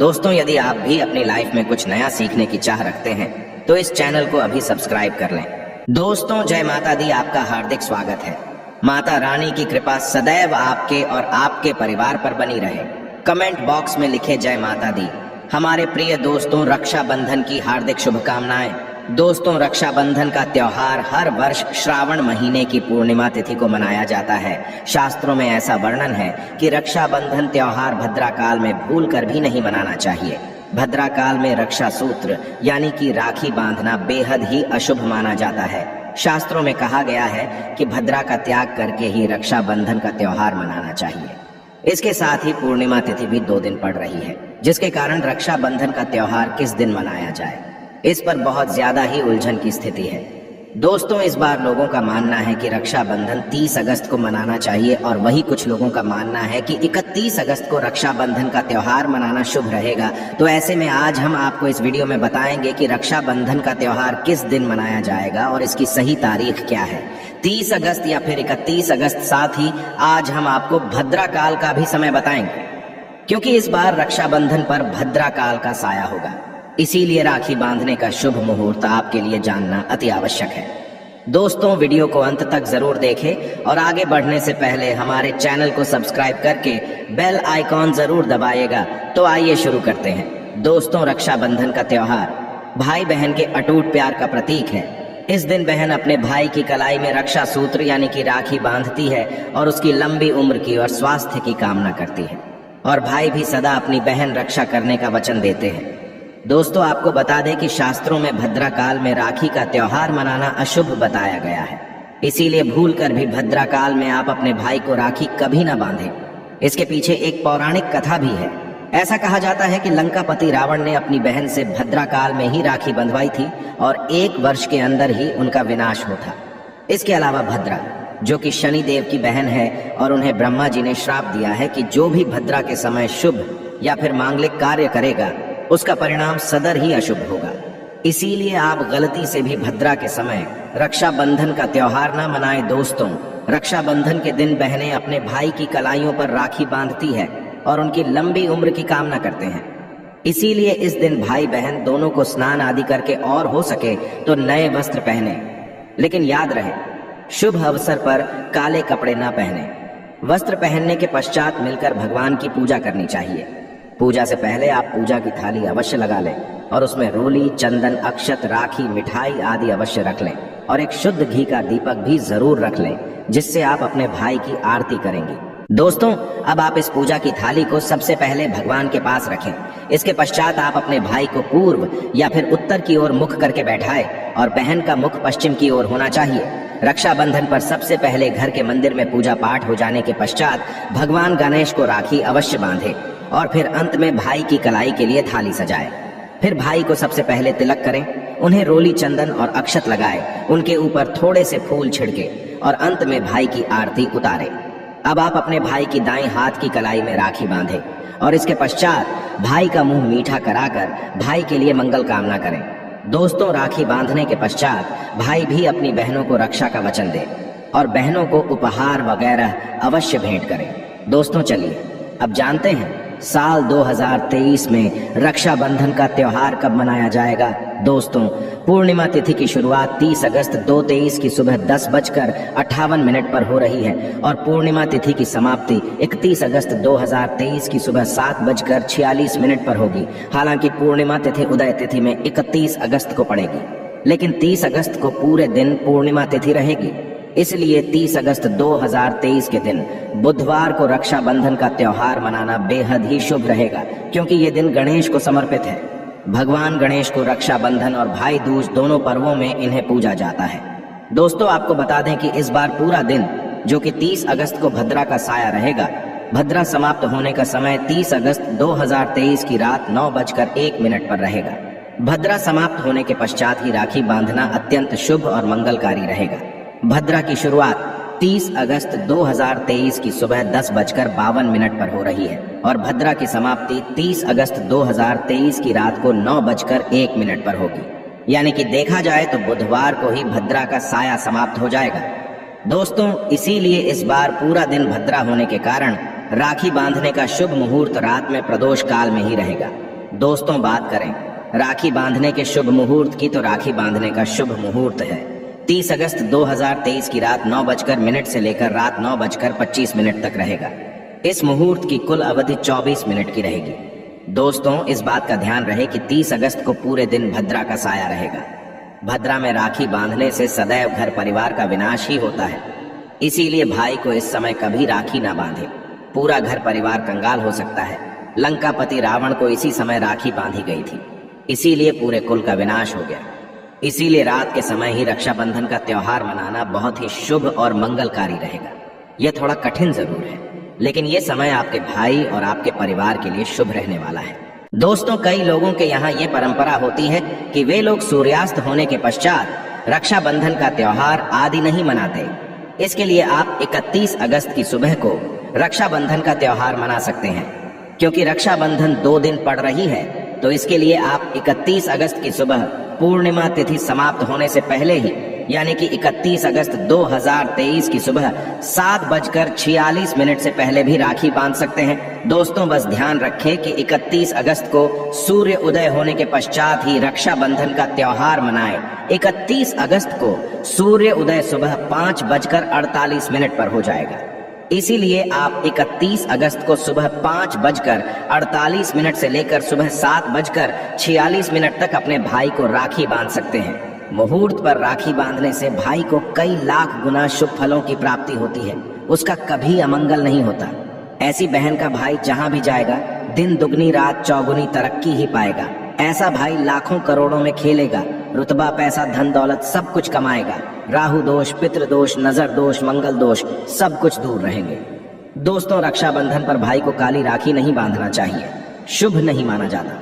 दोस्तों, यदि आप भी अपनी लाइफ में कुछ नया सीखने की चाह रखते हैं तो इस चैनल को अभी सब्सक्राइब कर लें। दोस्तों, जय माता दी, आपका हार्दिक स्वागत है। माता रानी की कृपा सदैव आपके और आपके परिवार पर बनी रहे। कमेंट बॉक्स में लिखे जय माता दी। हमारे प्रिय दोस्तों, रक्षाबंधन की हार्दिक शुभकामनाएं। दोस्तों, रक्षाबंधन का त्योहार हर वर्ष श्रावण महीने की पूर्णिमा तिथि को मनाया जाता है। शास्त्रों में ऐसा वर्णन है कि रक्षाबंधन त्योहार भद्रा काल में भूल कर भी नहीं मनाना चाहिए। भद्रा काल में रक्षा सूत्र यानी कि राखी बांधना बेहद ही अशुभ माना जाता है। शास्त्रों में कहा गया है कि भद्रा का त्याग करके ही रक्षाबंधन का त्योहार मनाना चाहिए। इसके साथ ही पूर्णिमा तिथि भी 2 दिन पड़ रही है, जिसके कारण रक्षाबंधन का त्योहार किस दिन मनाया जाए, इस पर बहुत ज्यादा ही उलझन की स्थिति है। दोस्तों, इस बार लोगों का मानना है कि रक्षाबंधन 30 अगस्त को मनाना चाहिए और वही कुछ लोगों का मानना है कि 31 अगस्त को रक्षाबंधन का त्योहार मनाना शुभ रहेगा। तो ऐसे में आज हम आपको इस वीडियो में बताएंगे कि रक्षाबंधन का त्योहार किस दिन मनाया जाएगा और इसकी सही तारीख क्या है, 30 अगस्त या फिर 31 अगस्त। साथ ही आज हम आपको भद्रा काल का भी समय बताएंगे, क्योंकि इस बार रक्षाबंधन पर भद्रा काल का साया होगा। इसीलिए राखी बांधने का शुभ मुहूर्त आपके लिए जानना अति आवश्यक है। दोस्तों, वीडियो को अंत तक जरूर देखें और आगे बढ़ने से पहले हमारे चैनल को सब्सक्राइब करके बेल आइकॉन जरूर दबाइएगा। तो आइए शुरू करते हैं। दोस्तों, रक्षाबंधन का त्योहार भाई बहन के अटूट प्यार का प्रतीक है। इस दिन बहन अपने भाई की कलाई में रक्षा सूत्र यानी कि राखी बांधती है और उसकी लंबी उम्र की और स्वास्थ्य की कामना करती है, और भाई भी सदा अपनी बहन रक्षा करने का वचन देते हैं। दोस्तों, आपको बता दें कि शास्त्रों में भद्रा काल में राखी का त्योहार मनाना अशुभ बताया गया है। इसीलिए भूलकर भी भद्रा काल में आप अपने भाई को राखी कभी ना बांधें। इसके पीछे एक पौराणिक कथा भी है। ऐसा कहा जाता है कि लंकापति रावण ने अपनी बहन से भद्रा काल में ही राखी बंधवाई थी और 1 वर्ष के अंदर ही उनका विनाश हो था। इसके अलावा भद्रा, जो कि शनि देव की बहन है, और उन्हें ब्रह्मा जी ने श्राप दिया है कि जो भी भद्रा के समय शुभ या फिर मांगलिक कार्य करेगा उसका परिणाम सदर ही अशुभ होगा। इसीलिए आप गलती से भी भद्रा के समय रक्षाबंधन का त्योहार ना मनाएं। दोस्तों, रक्षाबंधन के दिन बहनें अपने भाई की कलाइयों पर राखी बांधती है और उनकी लंबी उम्र की कामना करते हैं। इसीलिए इस दिन भाई बहन दोनों को स्नान आदि करके और हो सके तो नए वस्त्र पहने, लेकिन याद रहे शुभ अवसर पर काले कपड़े ना पहने। वस्त्र पहनने के पश्चात मिलकर भगवान की पूजा करनी चाहिए। पूजा से पहले आप पूजा की थाली अवश्य लगा लें और उसमें रोली, चंदन, अक्षत, राखी, मिठाई आदि अवश्य रख लें और एक शुद्ध घी का दीपक भी जरूर रख लें, जिससे आप अपने भाई की आरती करेंगे। दोस्तों, अब आप इस पूजा की थाली को सबसे पहले भगवान के पास रखें। इसके पश्चात आप अपने भाई को पूर्व या फिर उत्तर की ओर मुख करके बैठाएं और बहन का मुख पश्चिम की ओर होना चाहिए। रक्षाबंधन पर सबसे पहले घर के मंदिर में पूजा पाठ हो जाने के पश्चात भगवान गणेश को राखी अवश्य बांधे और फिर अंत में भाई की कलाई के लिए थाली सजाए। फिर भाई को सबसे पहले तिलक करें, उन्हें रोली, चंदन और अक्षत लगाए, उनके ऊपर थोड़े से फूल छिड़के और अंत में भाई की आरती उतारे। अब आप अपने भाई की दाईं हाथ की कलाई में राखी बांधे और इसके पश्चात भाई का मुंह मीठा कराकर भाई के लिए मंगल कामना करें। दोस्तों, राखी बांधने के पश्चात भाई भी अपनी बहनों को रक्षा का वचन दे और बहनों को उपहार वगैरह अवश्य भेंट करें। दोस्तों, चलिए अब जानते हैं साल 2023 में रक्षाबंधन का त्योहार कब मनाया जाएगा। दोस्तों, पूर्णिमा तिथि की शुरुआत 30 अगस्त 2023 की सुबह 10:58 पर हो रही है और पूर्णिमा तिथि की समाप्ति 31 अगस्त 2023 की सुबह 7:46 पर होगी। हालांकि पूर्णिमा तिथि उदय तिथि में 31 अगस्त को पड़ेगी, लेकिन 30 अगस्त को पूरे दिन पूर्णिमा तिथि रहेगी। इसलिए 30 अगस्त 2023 के दिन बुधवार को रक्षाबंधन का त्योहार मनाना बेहद ही शुभ रहेगा, क्योंकि ये दिन गणेश को समर्पित है। भगवान गणेश को रक्षाबंधन और भाई दूज दोनों पर्वों में इन्हें पूजा जाता है। दोस्तों, आपको बता दें कि इस बार पूरा दिन, जो कि 30 अगस्त को भद्रा का साया रहेगा, भद्रा समाप्त होने का समय 30 अगस्त 2023 की रात 9:01 पर रहेगा। भद्रा समाप्त होने के पश्चात ही राखी बांधना अत्यंत शुभ और मंगलकारी रहेगा। भद्रा की शुरुआत 30 अगस्त 2023 की सुबह 10:52 पर हो रही है और भद्रा की समाप्ति 30 अगस्त 2023 की रात को 9:01 पर होगी। यानी कि देखा जाए तो बुधवार को ही भद्रा का साया समाप्त हो जाएगा। दोस्तों, इसीलिए इस बार पूरा दिन भद्रा होने के कारण राखी बांधने का शुभ मुहूर्त रात में प्रदोष काल में ही रहेगा। दोस्तों बात करें राखी बांधने के शुभ मुहूर्त की, तो राखी बांधने का शुभ मुहूर्त है 30 अगस्त 2023 की रात 9:00 से लेकर रात 9:25 तक रहेगा। इस मुहूर्त की कुल अवधि 24 मिनट की रहेगी। दोस्तों इस बात का ध्यान रहे कि 30 अगस्त को पूरे दिन भद्रा का साया रहेगा। भद्रा में राखी बांधने से सदैव घर परिवार का विनाश ही होता है। इसीलिए भाई को इस समय कभी राखी ना बांधे, पूरा घर परिवार कंगाल हो सकता है। लंकापति रावण को इसी समय राखी बांधी गई थी, इसीलिए पूरे कुल का विनाश हो गया। इसीलिए रात के समय ही रक्षाबंधन का त्योहार मनाना बहुत ही शुभ और मंगलकारी रहेगा। यह थोड़ा कठिन जरूर है, लेकिन यह समय आपके भाई और आपके परिवार के लिए शुभ रहने वाला है। दोस्तों कई लोगों के यहाँ ये परंपरा होती है कि वे लोग सूर्यास्त होने के पश्चात रक्षाबंधन का त्योहार आदि नहीं मनाते। इसके लिए आप 31 अगस्त की सुबह को रक्षाबंधन का त्योहार मना सकते हैं। क्योंकि रक्षाबंधन 2 दिन पड़ रही है, तो इसके लिए आप 31 अगस्त की सुबह पूर्णिमा तिथि समाप्त होने से पहले ही, यानी कि 31 अगस्त 2023 की सुबह 7:46 से पहले भी राखी बांध सकते हैं। दोस्तों बस ध्यान रखें कि 31 अगस्त को सूर्य उदय होने के पश्चात ही रक्षाबंधन का त्योहार मनाएं। 31 अगस्त को सूर्य उदय सुबह 5:48 पर हो जाएगा। इसीलिए आप 31 अगस्त को सुबह 5:48 से लेकर सुबह 7:46 तक अपने भाई को राखी बांध सकते हैं। मुहूर्त पर राखी बांधने से भाई को कई लाख गुना शुभ फलों की प्राप्ति होती है, उसका कभी अमंगल नहीं होता। ऐसी बहन का भाई जहां भी जाएगा दिन दुगनी रात चौगुनी तरक्की ही पाएगा। ऐसा भाई लाखों करोड़ों में खेलेगा, रुतबा पैसा धन दौलत सब कुछ कमाएगा। राहु दोष, पितृ दोष, नजर दोष, मंगल दोष सब कुछ दूर रहेंगे। दोस्तों रक्षाबंधन पर भाई को काली राखी नहीं बांधना चाहिए, शुभ नहीं माना जाता।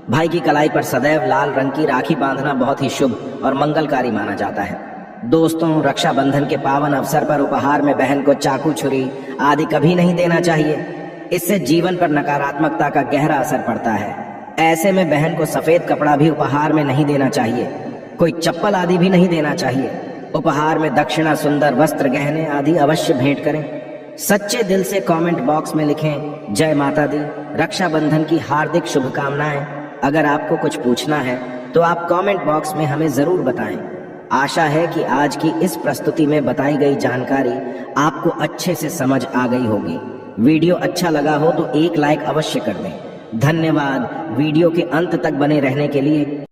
भाई की कलाई पर सदैव लाल रंग की राखी बांधना बहुत ही शुभ और मंगलकारी माना जाता है। दोस्तों रक्षाबंधन के पावन अवसर पर उपहार में बहन को चाकू छुरी आदि कभी नहीं देना चाहिए। इससे जीवन पर नकारात्मकता का गहरा असर पड़ता है। ऐसे में बहन को सफेद कपड़ा भी उपहार में नहीं देना चाहिए, कोई चप्पल आदि भी नहीं देना चाहिए। उपहार में दक्षिणा, सुंदर वस्त्र, गहने आदि अवश्य भेंट करें। सच्चे दिल से कमेंट बॉक्स में लिखें जय माता दी, रक्षाबंधन की हार्दिक शुभकामनाएं। अगर आपको कुछ पूछना है तो आप कमेंट बॉक्स में हमें जरूर बताएं। आशा है कि आज की इस प्रस्तुति में बताई गई जानकारी आपको अच्छे से समझ आ गई होगी। वीडियो अच्छा लगा हो तो एक लाइक अवश्य कर दें। धन्यवाद वीडियो के अंत तक बने रहने के लिए।